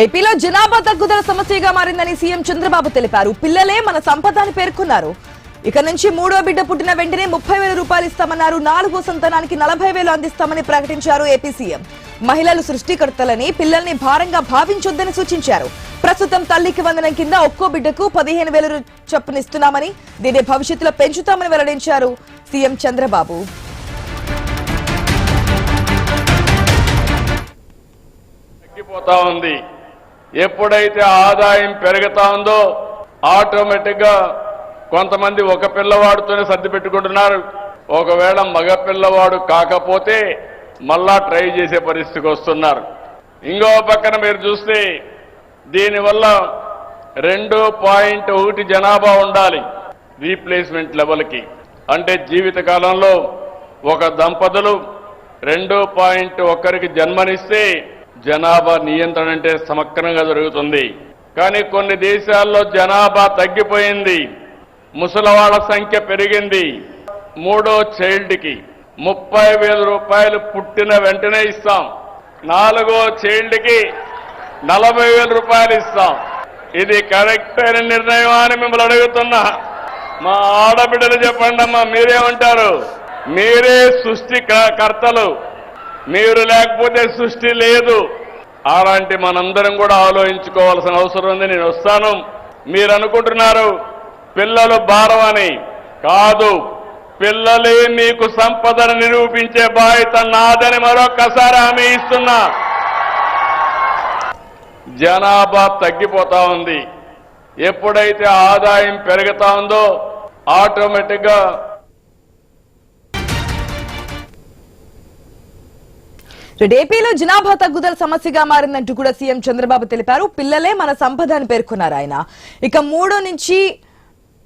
ఏపీలో జనాభా తగ్గుదల సమస్యగా మారిందని సీఎం చంద్రబాబు తెలిపారు. పిల్లలే మన సంపద అని పేర్కొన్నారు. ఇక నుంచి మూడో బిడ్డ పుట్టిన వెంటనే 30,000 రూపాయలు ఇస్తామన్నారు. 4వ సంతానానికి 40,000 అందిస్తామని ప్రకటించారు ఏపీ సీఎం. మహిళలు సృష్టికర్తలని, పిల్లల్ని భారంగా భావించొద్దని సూచించారు. ప్రస్తుతం తల్లికి వందనం కింద ఒక్కో బిడ్డకు 15,000 చొప్పునిస్తున్నామని, దీన్ని భవిష్యత్తులో పెంచుతామని వెల్లడించారు సీఎం చంద్రబాబు. తగ్గిపోతా ఉంది. ఎప్పుడైతే ఆదాయం పెరుగుతా ఉందో ఆటోమేటిక్ గా కొంతమంది ఒక పిల్లవాడితోనే సర్ది పెట్టుకుంటున్నారు. ఒకవేళ మగ పిల్లవాడు కాకపోతే మళ్ళా ట్రై చేసే పరిస్థితికి వస్తున్నారు. ఇంకో పక్కన మీరు చూస్తే దీనివల్ల 2.1 జనాభా ఉండాలి రీప్లేస్మెంట్ లెవెల్కి. అంటే జీవిత కాలంలో ఒక దంపతులు 2.1కి జన్మనిస్తే జనాభా నియంత్రణ అంటే సమగ్రంగా జరుగుతుంది. కానీ కొన్ని దేశాల్లో జనాభా తగ్గిపోయింది. ముసలివాళ్ల సంఖ్య పెరిగింది. మూడో చైల్డ్కి 30,000 రూపాయలు పుట్టిన వెంటనే ఇస్తాం. 4వ చైల్డ్కి 40,000 రూపాయలు ఇస్తాం. ఇది కరెక్ట్ అయిన నిర్ణయం అని మిమ్మల్ని అడుగుతున్నా. మా ఆడబిడ్డలు చెప్పండి అమ్మా, మీరేమంటారు? మీరే సృష్టికర్తలు, మీరు లేకపోతే సృష్టి లేదు. అలాంటి మనందరం కూడా ఆలోచించుకోవాల్సిన అవసరం ఉంది. నేను వస్తాను. మీరు అనుకుంటున్నారు పిల్లలు భారం అని. కాదు, పిల్లలే మీకు సంపదను నిరూపించే బాధ్యత నాదని మరొక్కసారి హామీ ఇస్తున్నా. జనాభా తగ్గిపోతా ఉంది. ఎప్పుడైతే ఆదాయం పెరుగుతా ఉందో ఆటోమేటిక్ గా ఏపీలో జనాభా తగ్గుదల సమస్యగా మారిందంటూ కూడా సీఎం చంద్రబాబు తెలిపారు. పిల్లలే మన సంపద అని పేర్కొన్నారు ఆయన. ఇక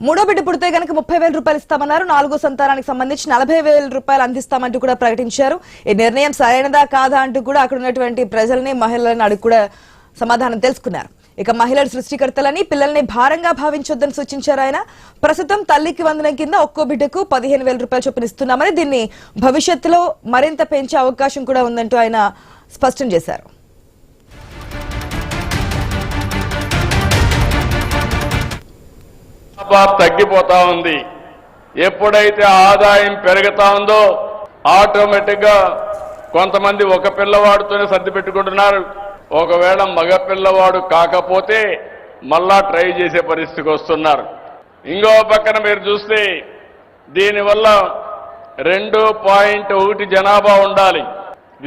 మూడో బిడ్డ పుడితే గనక 30,000 రూపాయలు ఇస్తామన్నారు. 4వ సంతానానికి సంబంధించి 40,000 రూపాయలు అందిస్తామంటూ కూడా ప్రకటించారు. ఈ నిర్ణయం సరైనదా కాదా అంటూ కూడా అక్కడ ఉన్నటువంటి ప్రజల్ని, మహిళలను అడిగి కూడా సమాధానం తెలుసుకున్నారు. ఇక మహిళలు సృష్టికర్తలని, పిల్లల్ని భారంగా భావించొద్దని సూచించారు ఆయన. ప్రస్తుతం తల్లికి వందనం కింద ఒక్కో బిడ్డకు 15,000 రూపాయలు చొప్పున ఇస్తున్నామని, దీన్ని భవిష్యత్తులో మరింత పెంచే అవకాశం కూడా ఉందంటూ ఆయన స్పష్టం చేశారు. తగ్గిపోతా ఉంది. ఎప్పుడైతే ఆదాయం పెరుగుతా ఉందో ఆటోమేటిక్ గా కొంతమంది ఒక పిల్లవాడితోనే సర్ది పెట్టుకుంటున్నారు. ఒకవేళ మగ పిల్లవాడు కాకపోతే మళ్ళా ట్రై చేసే పరిస్థితికి వస్తున్నారు. ఇంకో పక్కన మీరు చూస్తే దీనివల్ల 2.1 జనాభా ఉండాలి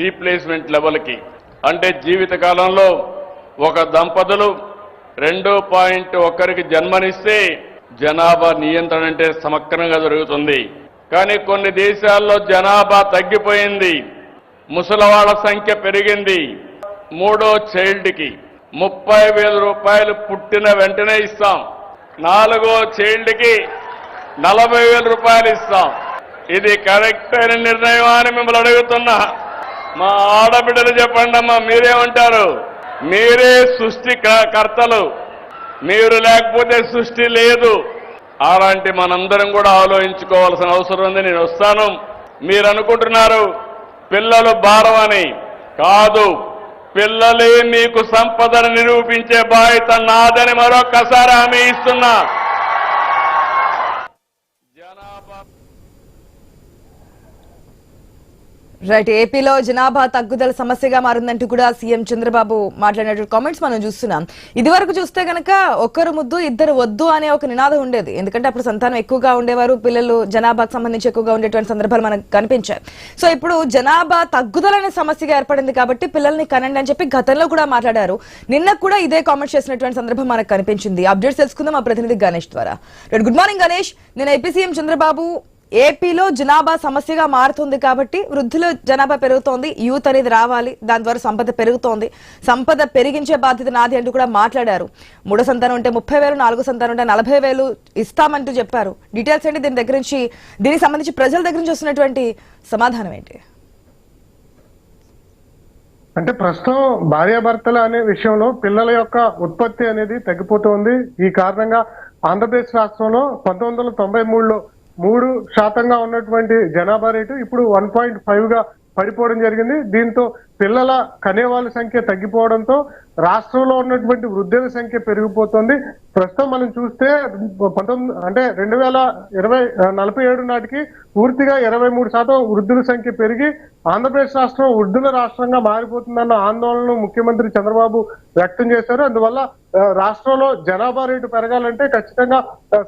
రీప్లేస్మెంట్ లెవెల్కి. అంటే జీవిత కాలంలో ఒక దంపతులు 2.1కి జన్మనిస్తే జనాభా నియంత్రణ అంటే సమగ్రంగా జరుగుతుంది. కానీ కొన్ని దేశాల్లో జనాభా తగ్గిపోయింది. ముసలివాళ్ల సంఖ్య పెరిగింది. మూడో చైల్డ్కి 30,000 రూపాయలు పుట్టిన వెంటనే ఇస్తాం. 4వ చైల్డ్కి 40,000 రూపాయలు ఇస్తాం. ఇది కరెక్ట్ అయిన నిర్ణయం అని మిమ్మల్ని అడుగుతున్నా. మా ఆడబిడ్డలు చెప్పండి అమ్మా, మీరేమంటారు? మీరే సృష్టికర్తలు, మీరు లేకపోతే సృష్టి లేదు. అలాంటి మనందరం కూడా ఆలోచించుకోవాల్సిన అవసరం ఉంది. నేను వస్తాను. మీరు అనుకుంటున్నారు పిల్లలు భారం అని. కాదు, పిల్లలే మీకు సంపదను నిరూపించే బాధ్యత నాదని మరొక్కసారి హామీ ఇస్తున్నా. రైట్, ఏపీలో జనాభా తగ్గుదల సమస్యగా మారిందంటూ కూడా సీఎం చంద్రబాబు మాట్లాడినటువంటి కామెంట్స్ మనం చూస్తున్నాం. ఇదివరకు చూస్తే గనక ఒక్కరు ముద్దు ఇద్దరు వద్దు అనే ఒక నినాదం ఉండేది. ఎందుకంటే అప్పుడు సంతానం ఎక్కువగా ఉండేవారు, పిల్లలు జనాభాకు సంబంధించి ఎక్కువగా ఉండేటువంటి సందర్భాలు మనకు కనిపించాయి. సో ఇప్పుడు జనాభా తగ్గుదల అనే సమస్యగా ఏర్పడింది కాబట్టి పిల్లల్ని కనండి అని చెప్పి గతంలో కూడా మాట్లాడారు. నిన్న కూడా ఇదే కామెంట్స్ చేసినటువంటి సందర్భం మనకు కనిపించింది. అప్డేట్స్ తెలుసుకుందాం మా ప్రతినిధి గణేష్ ద్వారా. Good morning Ganesh. నేను ఏపీ సీఎం చంద్రబాబు ఏపీలో జనాభా సమస్యగా మారుతుంది కాబట్టి వృద్ధుల జనాభా పెరుగుతోంది, యూత్ అనేది రావాలి, దాని ద్వారా సంపద పెరుగుతోంది, సంపద పెరిగించే బాధ్యత నాది అంటూ కూడా మాట్లాడారు. మూడో సంతానం ఉంటే 30,000, 4వ సంతానం ఉంటే 40,000 ఇస్తామంటూ చెప్పారు. డీటెయిల్స్ ఏంటి? దీనికి సంబంధించి ప్రజల దగ్గర నుంచి వస్తున్నటువంటి సమాధానం ఏంటి? అంటే ప్రస్తుతం భార్యాభర్తలు అనే విషయంలో పిల్లల యొక్క ఉత్పత్తి అనేది తగ్గిపోతుంది. ఈ కారణంగా ఆంధ్రప్రదేశ్ రాష్ట్రంలో 1993లో 3% ఉన్నటువంటి జనాభా రేటు ఇప్పుడు 1.5గా పడిపోవడం జరిగింది. దీంతో పిల్లల కనేవాళ్ళ సంఖ్య తగ్గిపోవడంతో రాష్ట్రంలో ఉన్నటువంటి వృద్ధుల సంఖ్య పెరిగిపోతుంది. ప్రస్తుతం మనం చూస్తే 2047 నాటికి పూర్తిగా 23% వృద్ధుల సంఖ్య పెరిగి ఆంధ్రప్రదేశ్ రాష్ట్రం వృద్ధుల రాష్ట్రంగా మారిపోతుందన్న ఆందోళనను ముఖ్యమంత్రి చంద్రబాబు వ్యక్తం చేశారు. అందువల్ల రాష్ట్రంలో జనాభా రేటు పెరగాలంటే ఖచ్చితంగా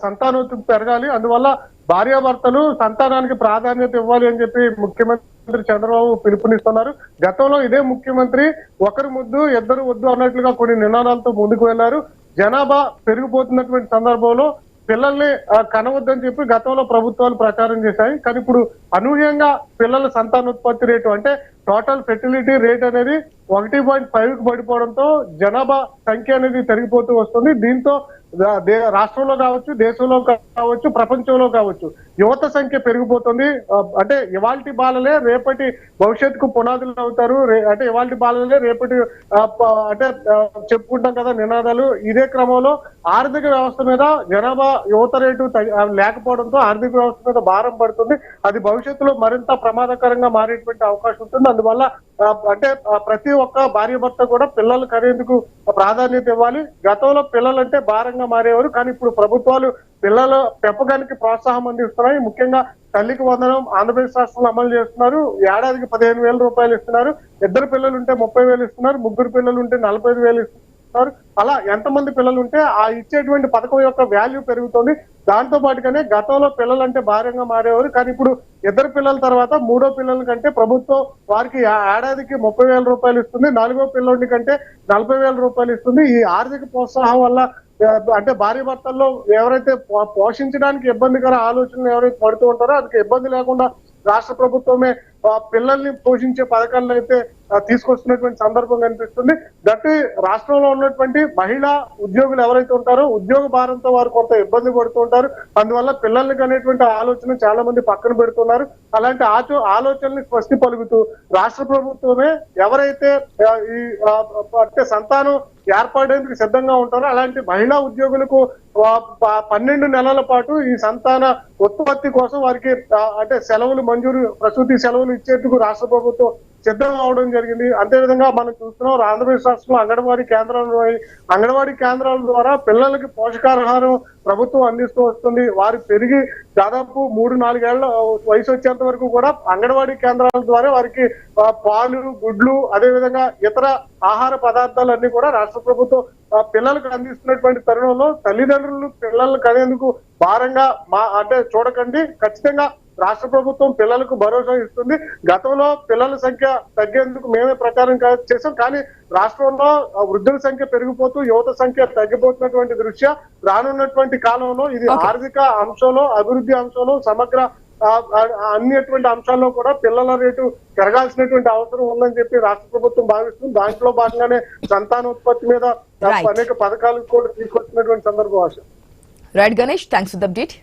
సంతానోత్పత్తి పెరగాలి. అందువల్ల భార్యాభర్తలు సంతానానికి ప్రాధాన్యత ఇవ్వాలి అని చెప్పి ముఖ్యమంత్రి చంద్రబాబు పిలుపునిస్తున్నారు. గతంలో ఇదే ముఖ్యమంత్రి ఒకరు ముద్దు ఇద్దరు వద్దు అన్నట్లుగా కొన్ని నినాదాలతో ముందుకు వెళ్లారు. జనాభా పెరిగిపోతున్నటువంటి సందర్భంలో పిల్లల్ని కనవద్దని చెప్పి గతంలో ప్రభుత్వాలు ప్రచారం చేశాయి. కానీ ఇప్పుడు అనూహ్యంగా పిల్లల సంతానోత్పత్తి రేటు అంటే టోటల్ ఫెర్టిలిటీ రేట్ అనేది 1.5కు పడిపోవడంతో జనాభా సంఖ్య అనేది తరిగిపోతూ వస్తుంది. దీంతో రాష్ట్రంలో కావచ్చు, దేశంలో కావచ్చు, ప్రపంచంలో కావచ్చు యువత సంఖ్య పెరిగిపోతుంది. అంటే ఇవాల్టి బాలలే రేపటి భవిష్యత్తుకు పునాదులు అవుతారు. అంటే ఇవాల్టి బాలలే రేపటి అంటే చెప్పుకుంటాం కదా నినాదాలు. ఇదే క్రమంలో ఆర్థిక వ్యవస్థ మీద జనాభా యువత రేటు లేకపోవడంతో ఆర్థిక వ్యవస్థ మీద భారం పడుతుంది. అది భవిష్యత్తులో మరింత ప్రమాదకరంగా మారేటువంటి అవకాశం ఉంటుంది. అందువల్ల అంటే ప్రతి ఒక్క భార్య భర్త కూడా పిల్లలు కనేందుకు ప్రాధాన్యత ఇవ్వాలి. గతంలో పిల్లలంటే భారంగా మారేవారు, కానీ ఇప్పుడు ప్రభుత్వాలు పిల్లల పెంపకానికి ప్రోత్సాహం అందిస్తున్నాయి. ముఖ్యంగా తల్లికి వందనం ఆంధ్రప్రదేశ్ రాష్ట్రంలో అమలు చేస్తున్నారు. ఏడాదికి 15,000 రూపాయలు ఇస్తున్నారు. ఇద్దరు పిల్లలు ఉంటే 30,000 ఇస్తున్నారు. ముగ్గురు పిల్లలు ఉంటే 45,000 ఇస్తున్నారు. అలా ఎంతమంది పిల్లలు ఉంటే ఆ ఇచ్చేటువంటి పథకం యొక్క వాల్యూ పెరుగుతుంది. దాంతో పాటుగానే గతంలో పిల్లలంటే భారంగా మారేవారు, కానీ ఇప్పుడు ఇద్దరు పిల్లల తర్వాత మూడో పిల్లల కంటే ప్రభుత్వం వారికి ఏడాదికి 30,000 రూపాయలు ఇస్తుంది. నాలుగో పిల్లోడి కంటే 40,000 రూపాయలు ఇస్తుంది. ఈ ఆర్థిక ప్రోత్సాహం వల్ల అంటే భార్య భర్తల్లో ఎవరైతే పోషించడానికి ఇబ్బందికర ఆలోచనలు ఎవరైతే పడుతూ ఉంటారో అందుకు ఇబ్బంది లేకుండా రాష్ట్ర ప్రభుత్వమే పిల్లల్ని పోషించే పథకాలను అయితే తీసుకొస్తున్నటువంటి సందర్భం కనిపిస్తుంది. దట్టి రాష్ట్రంలో ఉన్నటువంటి మహిళా ఉద్యోగులు ఎవరైతే ఉంటారో ఉద్యోగ భారంతో వారు కొంత ఇబ్బంది పడుతూ ఉంటారు. అందువల్ల పిల్లలకి అనేటువంటి ఆలోచన చాలా మంది పక్కన పెడుతున్నారు. అలాంటి ఆలోచనని స్పష్టి పలుకుతూ రాష్ట్ర ప్రభుత్వమే ఎవరైతే ఈ అంటే సంతానం ఏర్పడేందుకు సిద్ధంగా ఉంటారో అలాంటి మహిళా ఉద్యోగులకు 12 నెలల పాటు ఈ సంతాన ఉత్పత్తి కోసం వారికి అంటే సెలవులు మంజూరు ప్రసూతి సెలవులు ఇచ్చేందుకు రాష్ట్ర ప్రభుత్వం సిద్ధం అవడం జరిగింది. అంతేవిధంగా మనం చూస్తున్నాం ఆంధ్రప్రదేశ్ రాష్ట్రంలో అంగన్వాడీ కేంద్రాల ద్వారా పిల్లలకి పోషకాహారం ప్రభుత్వం అందిస్తూ వస్తుంది. వారు పెరిగి దాదాపు 3-4 ఏళ్ల వయసు వచ్చేంత వరకు కూడా అంగన్వాడీ కేంద్రాల ద్వారా వారికి పాలు, గుడ్లు, అదేవిధంగా ఇతర ఆహార పదార్థాలన్నీ కూడా రాష్ట్ర ప్రభుత్వం పిల్లలకు అందిస్తున్నటువంటి తరుణంలో తల్లిదండ్రులు పిల్లలు కనేందుకు భారంగా అంటే చూడకండి. ఖచ్చితంగా రాష్ట్ర ప్రభుత్వం పిల్లలకు భరోసా ఇస్తుంది. గతంలో పిల్లల సంఖ్య తగ్గేందుకు మేమే ప్రచారం చేశాం, కానీ రాష్ట్రంలో వృద్ధుల సంఖ్య పెరిగిపోతూ యువత సంఖ్య తగ్గిపోతున్నటువంటి దృష్ట్యా రానున్నటువంటి కాలంలో ఇది ఆర్థిక అంశంలో, అభివృద్ధి అంశంలో, సమగ్ర అన్నిటువంటి అంశాల్లో కూడా పిల్లల రేటు పెరగాల్సినటువంటి అవసరం ఉందని చెప్పి రాష్ట్ర ప్రభుత్వం భావిస్తుంది. దాంట్లో భాగంగానే సంతానోత్పత్తి మీద అనేక పథకాలు కూడా తీసుకొచ్చినటువంటి సందర్భం. Right Ganesh, thanks for the update.